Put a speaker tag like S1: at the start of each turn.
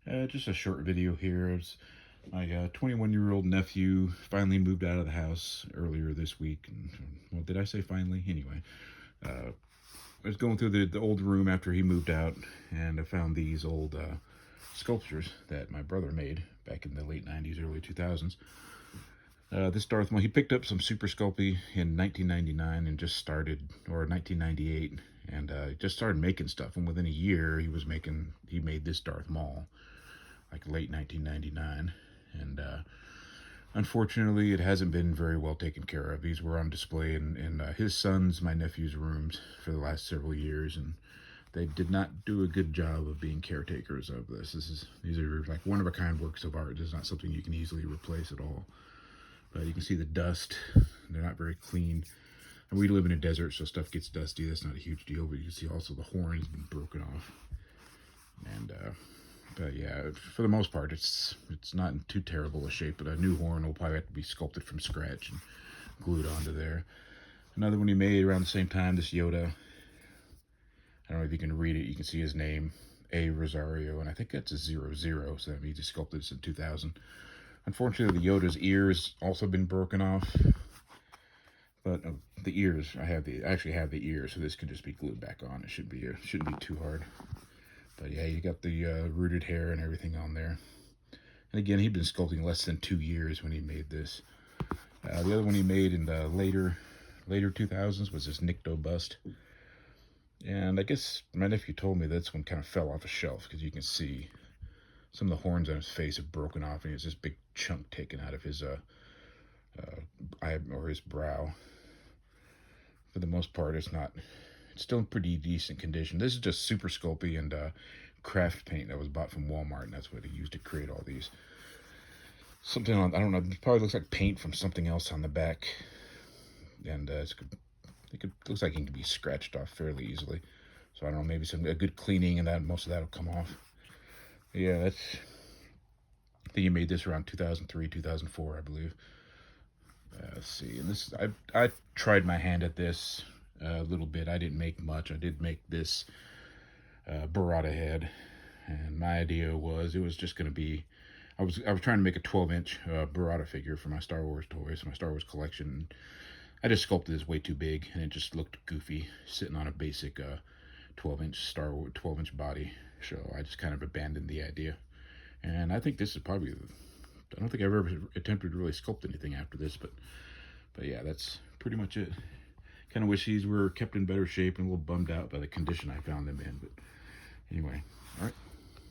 S1: Just a short video here. My 21-year-old nephew finally moved out of the house earlier this week. And, well, did I say finally? Anyway, I was going through the old room after he moved out, and I found these old sculptures that my brother made back in the late 90s, early 2000s. This Darth Maul, he picked up some Super Sculpey in 1999 and just started, or 1998, and just started making stuff. And within a year, he made this Darth Maul, like late 1999. And unfortunately, it hasn't been very well taken care of. These were on display in his son's, my nephew's rooms for the last several years, and they did not do a good job of being caretakers of this. These are like one of a kind works of art. It's not something you can easily replace at all. But you can see the dust. They're not very clean. And we live in a desert, so stuff gets dusty. That's not a huge deal. But you can see also the horn has been broken off. And but yeah, for the most part, it's not in too terrible a shape. But a new horn will probably have to be sculpted from scratch and glued onto there. Another one he made around the same time, this Yoda. I don't know if you can read it. You can see his name, A. Rosario, and I think that's a 00. So that means he sculpted this in 2000. Unfortunately, the Yoda's ears also been broken off. But the ears, I actually have the ears, so this can just be glued back on. It shouldn't be too hard. But yeah, you got the rooted hair and everything on there. And again, he'd been sculpting less than 2 years when he made this. The other one he made in the later 2000s was this Nikto bust. And I guess my nephew told me this one kind of fell off a shelf because you can see some of the horns on his face have broken off, and he has this big chunk taken out of his eye or his brow. For the most part, it's still in pretty decent condition. This is just Super Sculpey and craft paint that was bought from Walmart, and that's what he used to create all these. Something on, I don't know, it probably looks like paint from something else on the back. And it looks like it can be scratched off fairly easily. So I don't know, maybe a good cleaning and most of that will come off. But yeah, I think he made this around 2003, 2004, I believe. Let's see, and this, I tried my hand at this a little bit. I didn't make much. I did make this Barada head, and my idea was it was just going to be, I was trying to make a 12-inch Barada figure for my Star Wars toys, my Star Wars collection. I just sculpted this way too big, and it just looked goofy sitting on a basic 12-inch body. So I just kind of abandoned the idea. And I think this is probably, I don't think I've ever attempted to really sculpt anything after this, but yeah, that's pretty much it. Kind of wish these were kept in better shape, and a little bummed out by the condition I found them in. But anyway, all right.